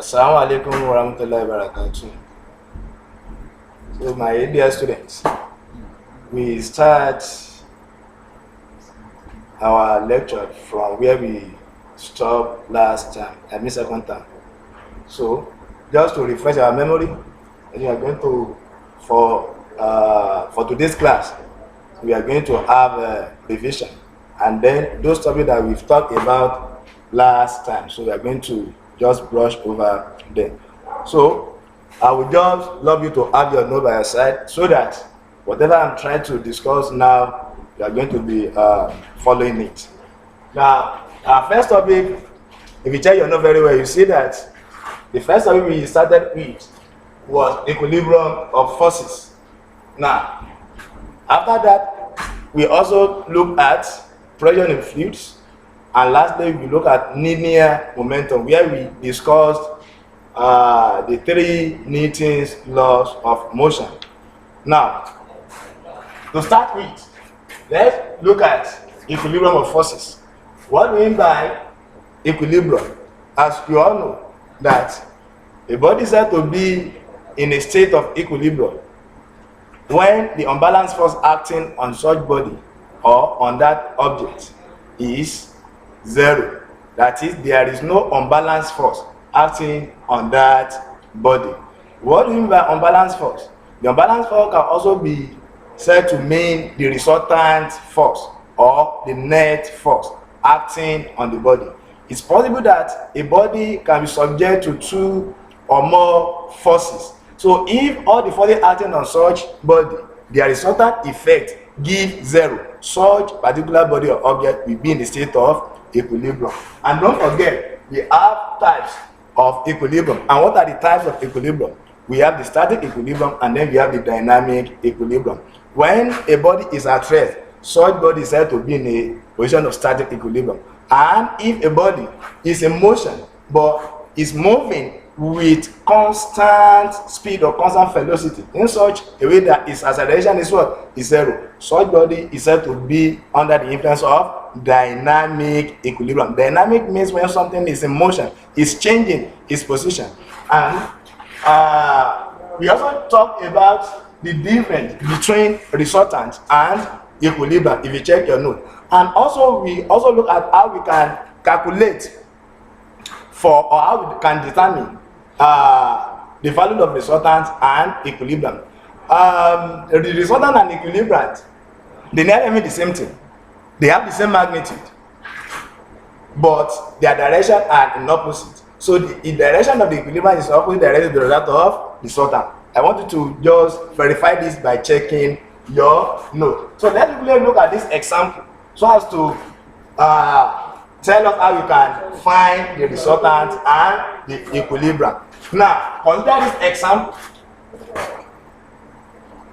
Assalamu alaikum warahmatullahi wabarakatuh. So my dear students, we start our lecture from where we stopped last time, I mean second time. So just to refresh our memory, we are going to for today's class, we are going to have a revision, and then those topics that we've talked about last time. So we are going to just brush over them. So I would just love you to have your note by your side so that whatever I'm trying to discuss now, you are going to be following it. Now, our first topic, if you check your note very well, you see that the first topic we started with was equilibrium of forces. Now, after that, we also look at pressure in fluids, and lastly, we look at linear momentum, where we discussed the three Newton's laws of motion. Now, to start with, let's look at equilibrium of forces. What we mean by equilibrium, as you all know, that a body is said to be in a state of equilibrium when the unbalanced force acting on such body or on that object is zero. That is, there is no unbalanced force acting on that body. What do you mean by unbalanced force? The unbalanced force can also be said to mean the resultant force or the net force acting on the body. It's possible that a body can be subject to two or more forces. So if all the forces acting on such body, their resultant effect give zero, such particular body or object will be in the state of equilibrium. And don't forget, we have types of equilibrium. And what are the types of equilibrium? We have the static equilibrium, and then we have the dynamic equilibrium. When a body is at rest, such body is said to be in a position of static equilibrium. And if a body is in motion but is moving with constant speed or constant velocity in such a way that its acceleration is what? Is zero, such body is said to be under the influence of dynamic equilibrium. Dynamic means when something is in motion, it's changing its position. And we also talk about the difference between resultant and equilibrium, if you check your note. And also we also look at how we can calculate for, or how we can determine the value of resultant and equilibrium. The resultant and equilibrium, they nearly mean the same thing. They have the same magnitude, but their direction are in opposite. So the direction of the equilibrium is opposite direction of the result of resultant. I want you to just verify this by checking your note. So let's quickly look at this example so as to tell us how you can find the resultant and the equilibrium. Now, consider this example.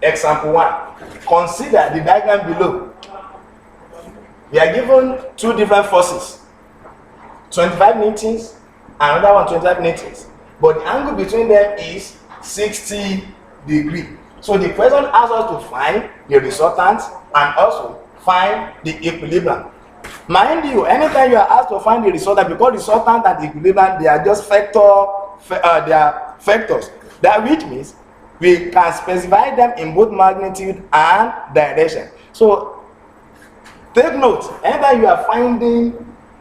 Example 1. Consider the diagram below. We are given two different forces, 25 newtons and another one 25 newtons, but the angle between them is 60 degrees. So the question asks us to find the resultant and also find the equilibrium. Mind you, anytime you are asked to find the resultant, because resultant and the equilibrium, they are just they are vectors. That which means we can specify them in both magnitude and direction. So take note, anytime you are finding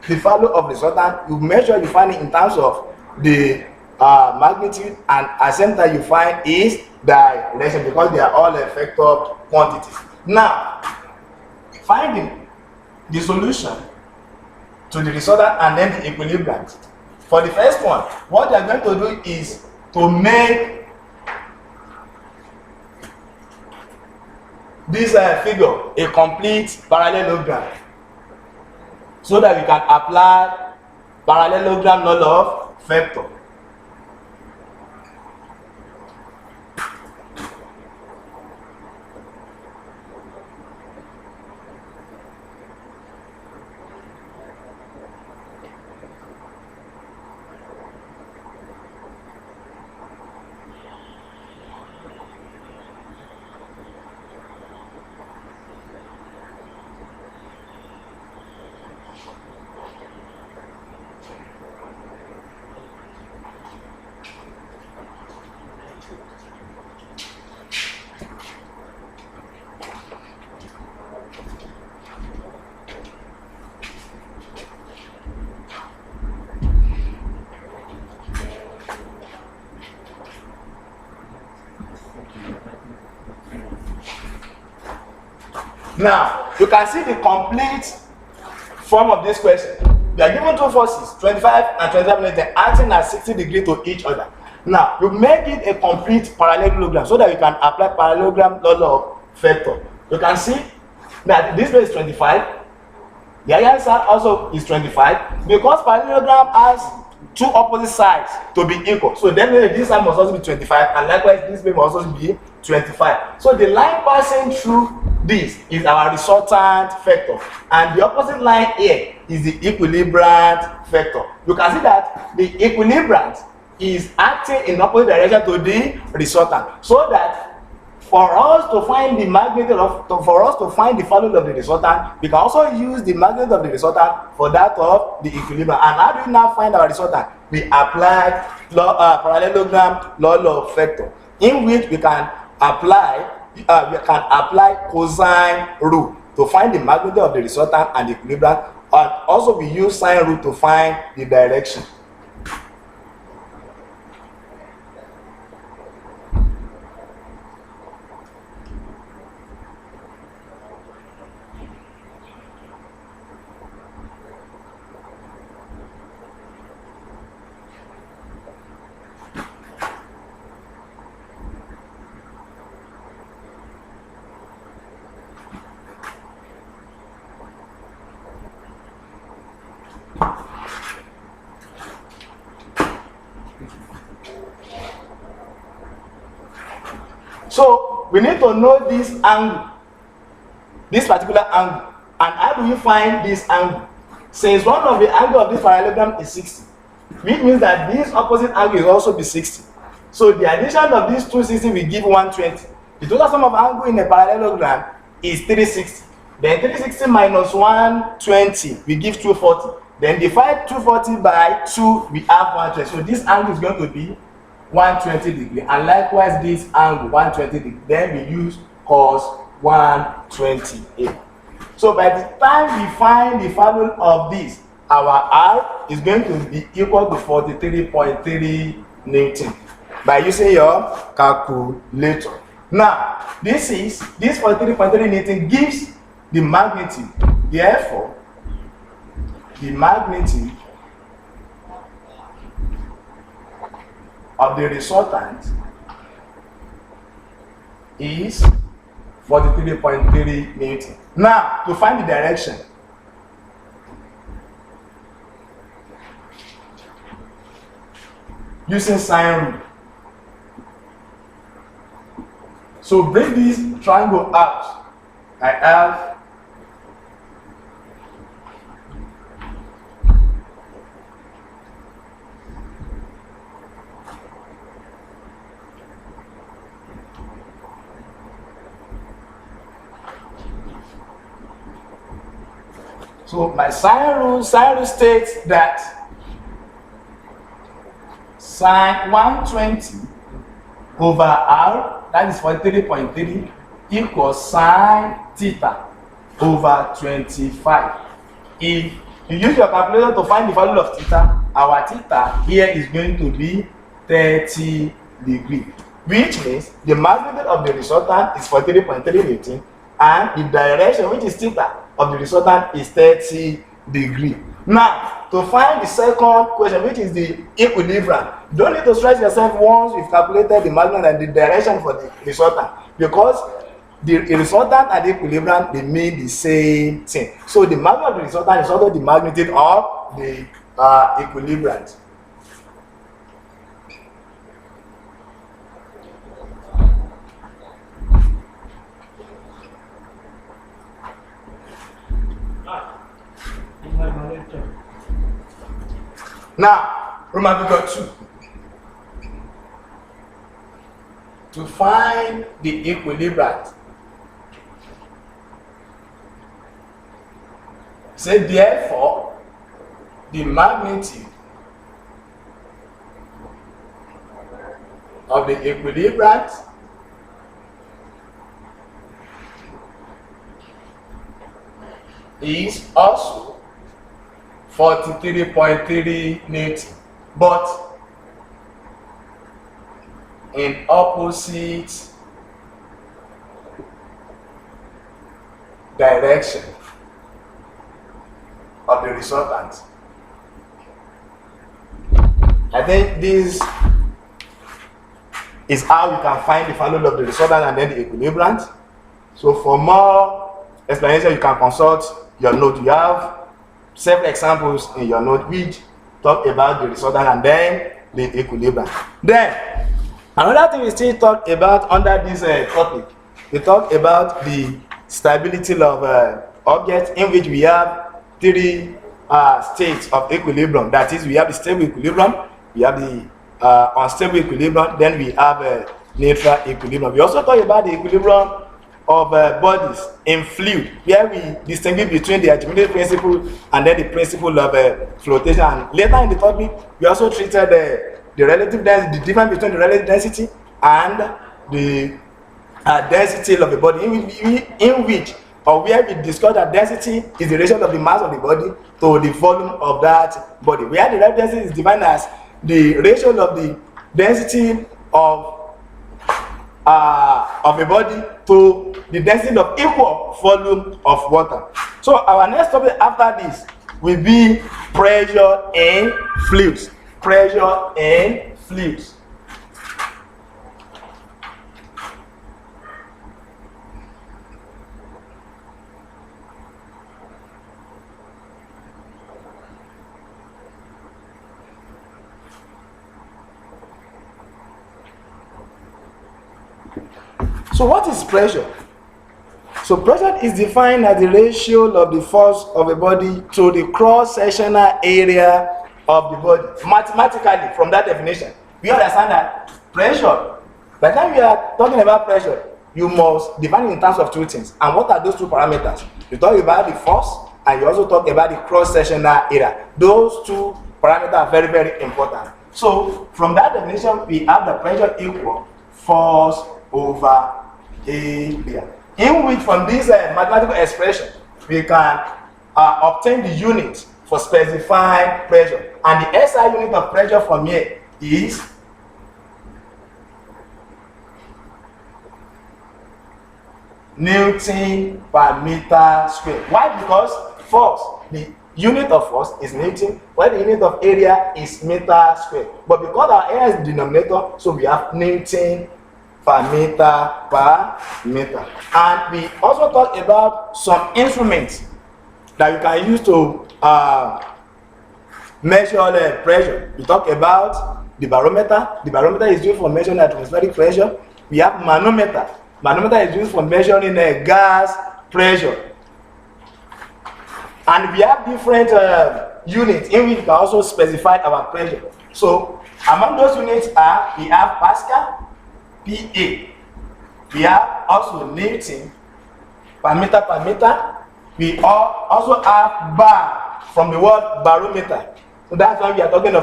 the value of resultant, you make sure you find it in terms of the magnitude, and at the same time you find is direction, because they are all a vector quantities. Now, finding the solution to the resultant and then the equilibrium. For the first one, what you are going to do is to make this figure a complete parallelogram, so that we can apply parallelogram law of vector. Now, you can see the complete form of this question. We are given two forces, 25 and 25 newton, acting at 60 degrees to each other. Now, you make it a complete parallelogram so that you can apply parallelogram law of vector. You can see that this way is 25. The answer also is 25 because parallelogram has two opposite sides to be equal. So then this side must also be 25, and likewise this way must also be 25. So the line passing through this is our resultant vector, and the opposite line here is the equilibrant vector. You can see that the equilibrant is acting in opposite direction to the resultant, so that for us to find the magnitude of, for us to find the value of the resultant, we can also use the magnitude of the resultant for that of the equilibrium. And how do we now find our resultant? We apply parallelogram law of vector, in which we can apply cosine rule to find the magnitude of the resultant and the equilibrium, and also we use sine rule to find the direction. So we need to know this angle, this particular angle, and how do we find this angle? Since one of the angle of this parallelogram is 60, which means that this opposite angle will also be 60. So the addition of these 260 will give 120. The total sum of angle in a parallelogram is 360. Then 360 minus 120 will give 240. Then divide 240 by 2, we have 120. So this angle is going to be 120 degrees, and likewise this angle 120 degrees. Then we use cos 128. So by the time we find the value of this, our R is going to be equal to 43.3 Newton by using your calculator. Now this 43.3 Newton gives the magnitude. Therefore, the magnitude of the resultant is 43.3 Newton. Now, to find the direction, using sine rule. So bring this triangle out. I have so my sine rule states that sine 120 over R, that is 43.3, equals sine theta over 25. If you use your calculator to find the value of theta, our theta here is going to be 30 degrees, which means the magnitude of the resultant is 43.3 Newton, and the direction, which is theta, of the resultant is 30 degrees. Now, to find the second question, which is the equilibrium, you don't need to stress yourself once you've calculated the magnitude and the direction for the resultant, because the resultant and the equilibrium, they mean the same thing. So the magnitude of the resultant is also the magnitude of the equilibrium. Now, Roman figure 2. To find the equilibrium, say therefore the magnitude of the equilibrium is also 43.3 Newton, but in opposite direction of the resultant. I think this is how you can find the value of the resultant and then the equilibrant. So for more explanation, you can consult your note. You have several examples in your note which talk about the resultant and then the equilibrium. Then another thing we still talk about under this topic, we talk about the stability of objects, in which we have three states of equilibrium. That is, we have the stable equilibrium, we have the unstable equilibrium, then we have neutral equilibrium. We also talk about the equilibrium of bodies in fluid, where we distinguish between the Archimedes principle and then the principle of flotation. And later in the topic, we also treated the relative density, the difference between the relative density and the density of the body, in which or where we discuss that density is the ratio of the mass of the body to the volume of that body, where the relative density is defined as the ratio of the density of a body to the density of equal volume of water. So our next topic after this will be pressure in fluids. Pressure in fluids. So what is pressure? So pressure is defined as the ratio of the force of a body to the cross-sectional area of the body. Mathematically, from that definition, we understand that pressure, by the time we are talking about pressure, you must define it in terms of two things. And what are those two parameters? You talk about the force, and you also talk about the cross-sectional area. Those two parameters are very, very important. So from that definition, we have the pressure equal force over area, in which from this mathematical expression we can obtain the unit for specifying pressure, and the SI unit of pressure from here is Newton per meter square. Why? Because force, the unit of force is Newton, while the unit of area is meter square. But because our area is denominator, so we have Newton per meter. And we also talk about some instruments that you can use to measure the pressure. We talk about the barometer. The barometer is used for measuring atmospheric pressure. We have manometer. Manometer is used for measuring gas pressure. And we have different units in which we can also specify our pressure. So among those units are, we have Pascal, PA. We have also Newton per meter. We also have bar from the word barometer. So that's why we are talking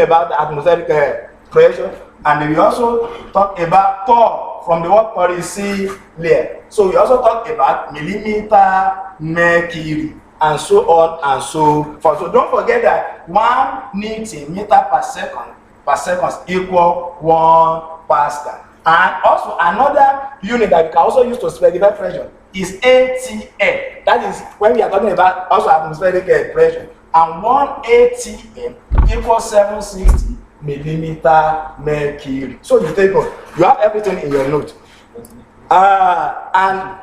about the atmospheric pressure. And we also talk about torr from the word pericillin. So we also talk about millimeter mercury, and so on and so forth. So don't forget that 1 Newton meter per second equal 1 Pascal. And also another unit that we can also use to specify pressure is ATM. That is when we are talking about also atmospheric pressure. And 1 ATM equals 760 millimeter mercury. So you take note. You have everything in your note. And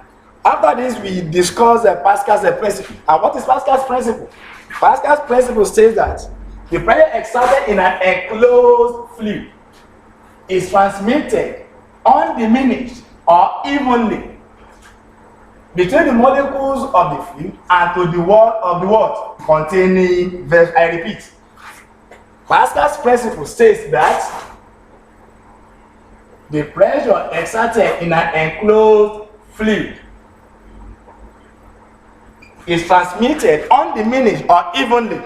after this, we discuss Pascal's principle. And what is Pascal's principle? Pascal's principle says that the pressure exerted in an enclosed fluid is transmitted undiminished or evenly between the molecules of the fluid and to the wall of the what? Containing vessel. I repeat. Pascal's principle states that the pressure exerted in an enclosed fluid is transmitted undiminished or evenly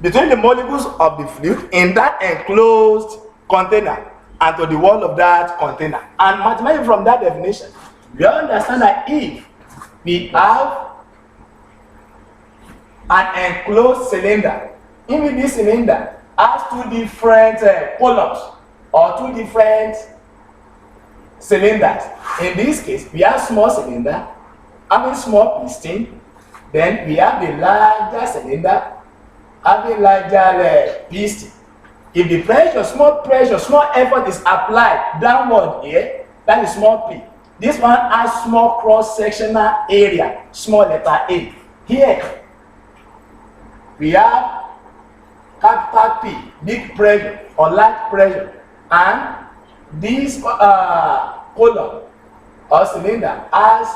between the molecules of the fluid in that enclosed container and to the wall of that container. And mathematically, from that definition, we understand that if we have an enclosed cylinder, in which this cylinder has two different columns or two different cylinders. In this case, we have small cylinder having small piston. Then we have the larger cylinder having larger piston. If the pressure, small effort is applied downward here, that is small p. This one has small cross-sectional area, small letter A. Here, we have capital P, big pressure or large pressure, and this column or cylinder has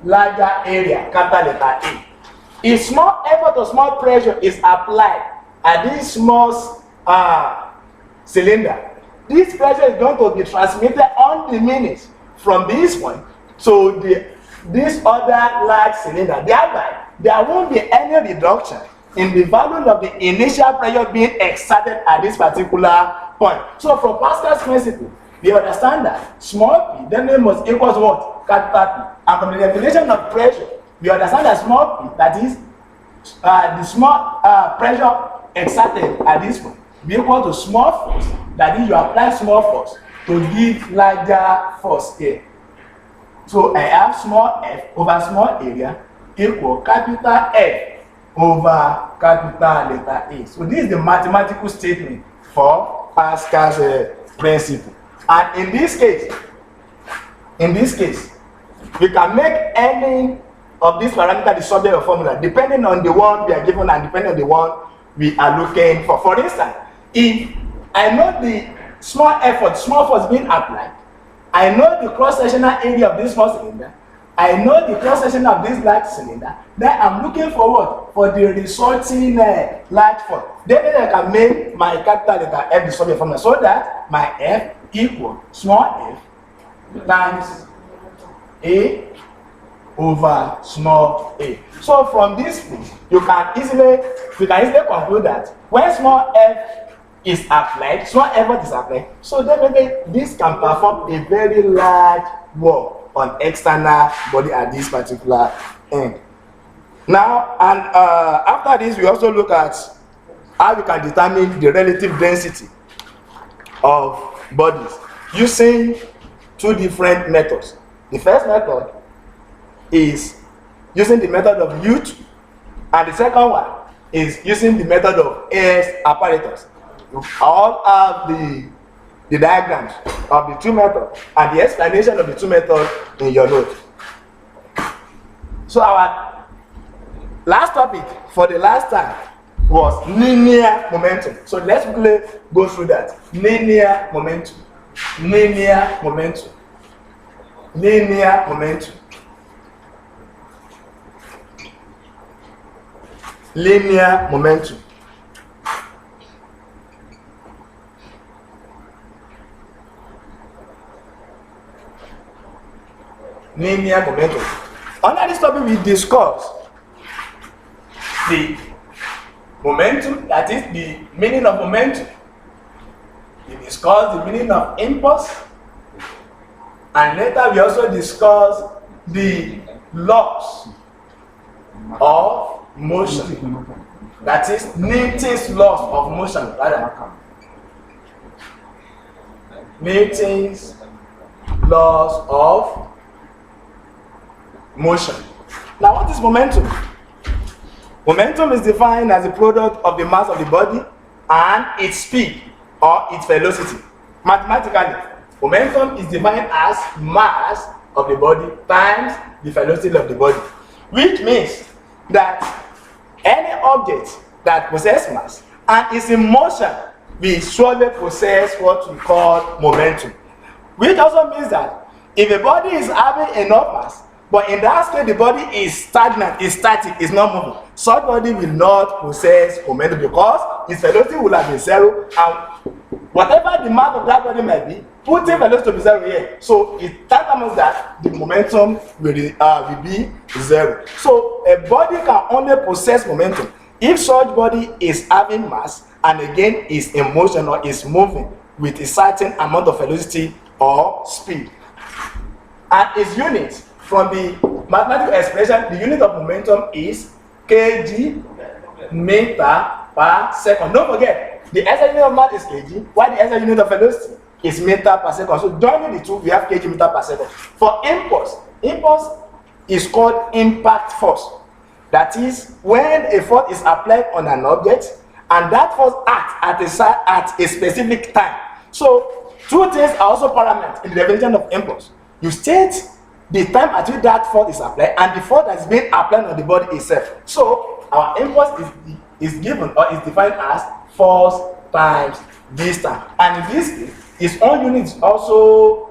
larger area, capital letter A. If small effort or small pressure is applied at this small cylinder, this pressure is going to be transmitted undiminished from this point to this other large cylinder. Thereby, there won't be any reduction in the value of the initial pressure being exerted at this particular point. So from Pascal's principle, we understand that small p then must equals what? Capital P. And from the definition of pressure, we understand that small p, that is the small pressure exerted at this point, be equal to small force, that is you apply small force to give larger force here. So I have small f over small area equal capital F over capital letter A. So this is the mathematical statement for Pascal's principle. And in this case, we can make any of these parameters the subject of formula depending on the one we are given and depending on the one we are looking for. For instance, if I know the small force being applied, I know the cross-sectional area of this small cylinder, I know the cross-section of this large cylinder, then I'm looking for what? For the resulting large force. Then I can make my capital letter F the subject formula so that my F equal small f times A over small a. So from this, we can easily conclude that when small f is applied, small effort is applied, so definitely this can perform a very large work on external body at this particular end. Now, and after this, we also look at how we can determine the relative density of bodies using two different methods. The first method is using the method of Hughes, and the second one is using the method of AS apparatus. You all have the diagrams of the two methods and the explanation of the two methods in your notes. So our last topic for the last time was linear momentum. So let's quickly go through that. Linear momentum. Linear momentum. Linear momentum. Linear momentum. Linear momentum. Under this topic, we discuss the momentum, that is the meaning of momentum. We discuss the meaning of impulse, and later we also discuss the laws of motion, that is Newton's laws of motion, rather. Newton's laws of motion. Now, what is momentum? Momentum is defined as the product of the mass of the body and its speed or its velocity. Mathematically, momentum is defined as mass of the body times the velocity of the body, which means that any object that possesses mass and is in motion will surely possess what we call momentum, which also means that if a body is having enough mass, but in that case the body is stagnant, is static, is not moving, such body will not possess momentum because its velocity will have been zero, and whatever the mass of that body might be, putting velocity to be zero here, so it tantamount that the momentum will be zero. So a body can only possess momentum if such body is having mass and again is in motion or is moving with a certain amount of velocity or speed. And its unit from the mathematical expression, the unit of momentum is kg meter per second. Don't forget, the SI unit of mass is kg, while the SI unit of velocity is meter per second. So joining the two, we have kg meter per second. For impulse is called impact force. That is, when a force is applied on an object and that force acts at a specific time. So two things are also paramount in the definition of impulse. You state the time at which that force is applied and the force that is being applied on the body itself. So our impulse is given or is defined as force times distance. And in this case, its own unit is also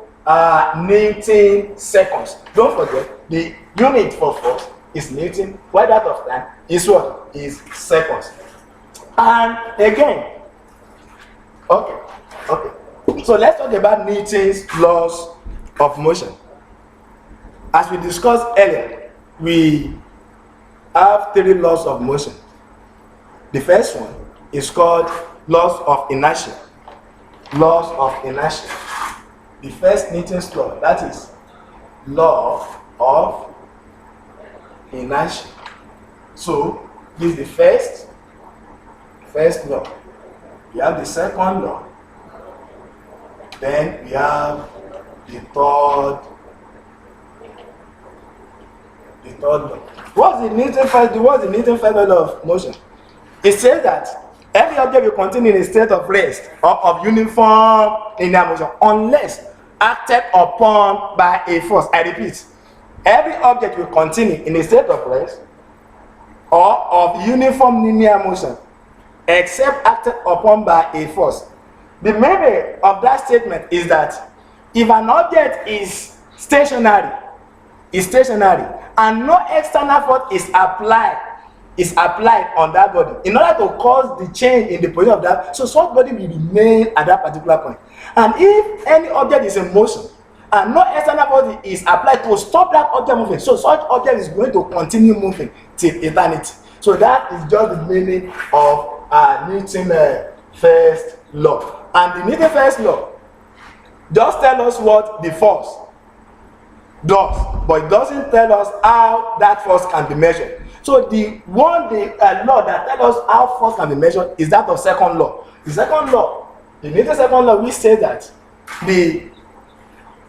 Newton seconds. Don't forget, the unit for force is Newton, while that of time is what? Is seconds. And again, okay. So let's talk about Newton's laws of motion. As we discussed earlier, we have 3 laws of motion. The first one is called laws of inertia. Laws of inertia. The first Newton's law, that is law of inertia. So this is the first law. We have the second law. Then we have the third law. What's the Newton first law of motion? It says that every object will continue in a state of rest or of uniform linear motion unless acted upon by a force. I repeat, every object will continue in a state of rest or of uniform linear motion except acted upon by a force. The meaning of that statement is that if an object is stationary and no external force is applied on that body in order to cause the change in the position of that, so such body will remain at that particular point. And if any object is in motion and no external force is applied to stop that object moving, so such object is going to continue moving till eternity. So that is just the meaning of Newton's first law. And the Newton's first law just tell us what the force does, but it doesn't tell us how that force can be measured. So the law that tells us how force can be measured is that of second law. The second law, the Newton's second law, we say that the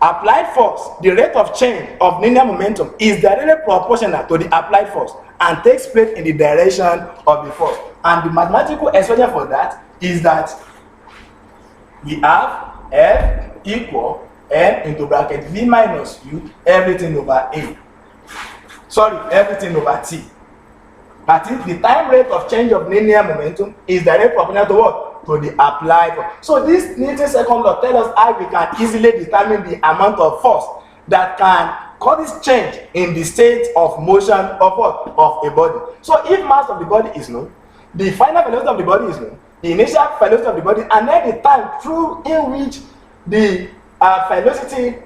applied force, the rate of change of linear momentum, is directly proportional to the applied force and takes place in the direction of the force. And the mathematical expression for that is that we have F equal M into bracket V minus U, everything over A. Sorry, everything over T. That is, the time rate of change of linear momentum is directly proportional to what? To the applied force. So this Newton's second law tells us how we can easily determine the amount of force that can cause this change in the state of motion of what? Of a body. So if mass of the body is known, the final velocity of the body is known, the initial velocity of the body, and then the time through in which the velocity,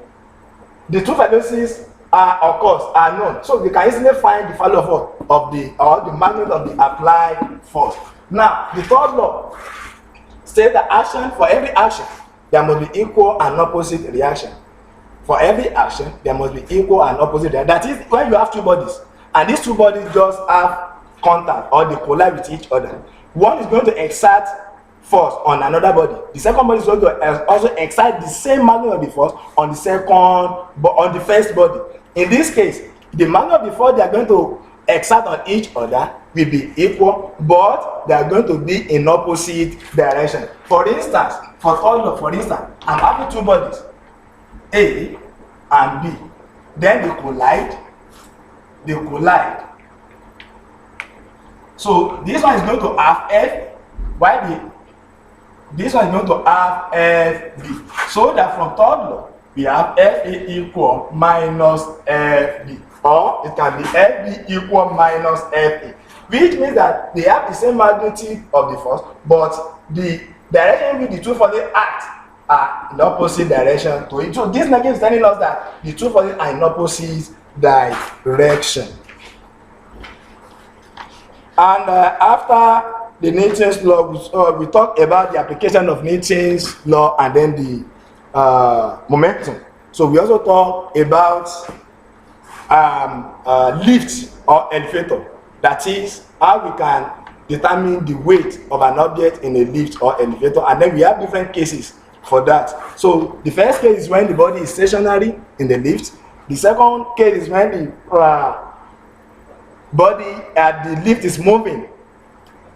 the two velocities occurs are known. So we can easily find the value of the magnitude of the applied force. Now, the third law says that action, for every action, there must be equal and opposite reaction. For every action, there must be equal and opposite reaction. That is, when you have two bodies, and these two bodies just have contact or they collide with each other, one is going to exert force on another body. The second body is going to also exert the same magnitude of the force on the first body. In this case, the magnitude of the force they are going to exert on each other will be equal, but they are going to be in opposite direction. For instance, I'm having two bodies, A and B. Then they collide. So this one is going to have F, while this one is going to have FB. So that from third law, we have FA equal minus FB. Or it can be FB equal minus FA. Which means that they have the same magnitude of the force, but the direction in which the two forces act are in opposite direction to it. So this negative is telling us that the two forces are in opposite direction. And after the Newton's law, we talk about the application of Newton's law and then the momentum. So we also talk about lift or elevator. That is how we can determine the weight of an object in a lift or elevator, and then we have different cases for that. So the first case is when the body is stationary in the lift, The second case is when the body at the lift is moving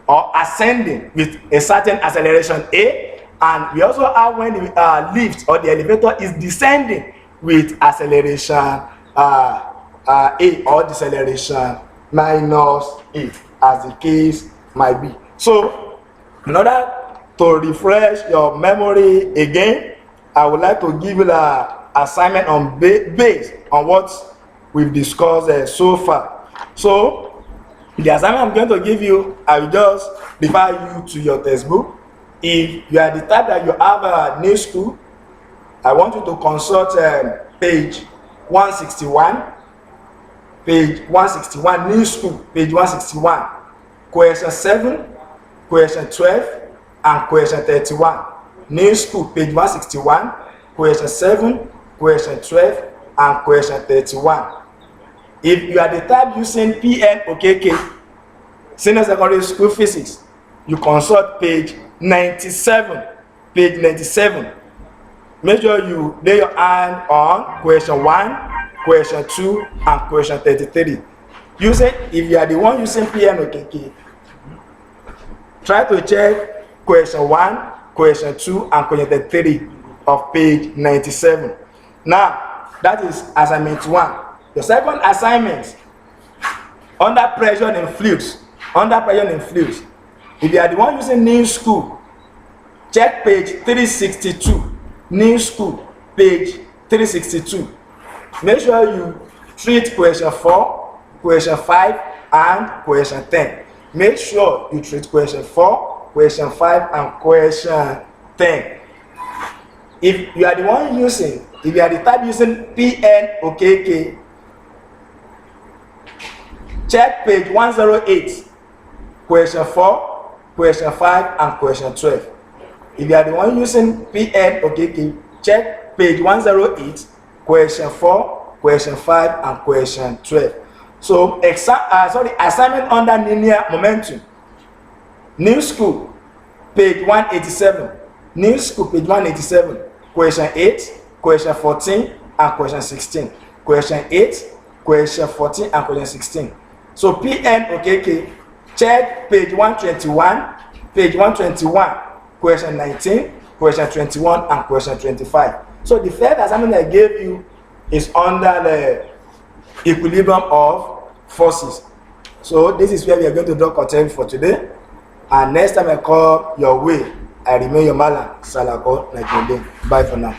or ascending with a certain acceleration A, and we also have when the lift or the elevator is descending with acceleration A or deceleration minus A, as the case might be. So in order to refresh your memory again, I would like to give you the assignment on based on what we've discussed so far. So the assignment I'm going to give you, I will just refer you to your textbook. If you are the type that you have a new school, I want you to consult page 161, page 161, new school, page 161, question 7, question 12, and question 31. New school, page 161, question 7, question 12, and question 31. If you are the type using PN OKK, Senior Secondary School Physics, you consult page 97. Page 97. Make sure you lay your hand on question 1, question 2, and question 33. If you are the one using PN OKK, try to check question 1, question 2, and question 33 of page 97. Now, that is assignment 1. The second assignment, under pressure in fluids. Under pressure in fluids. If you are the one using new school, check page 362. New school, page 362. Make sure you treat question 4, question 5, and question 10. Make sure you treat question 4, question 5, and question 10. If you are the one using, if you are the type using PN OKK, check page 108, question 4, question 5, and question 12. If you are the one using PN OKK, check page 108, question 4, question 5, and question 12. So, assignment under linear momentum. New school, page 187. New school, page 187. Question 8, question 14, and question 16. Question 8, question 14, and question 16. So PN OKK, check page 121, page 121, question 19, question 21, and question 25. So the third assignment I gave you is under the equilibrium of forces. So this is where we are going to draw curtain for today. And next time I call your way, I remain your Malam, Salako, like Bye for now.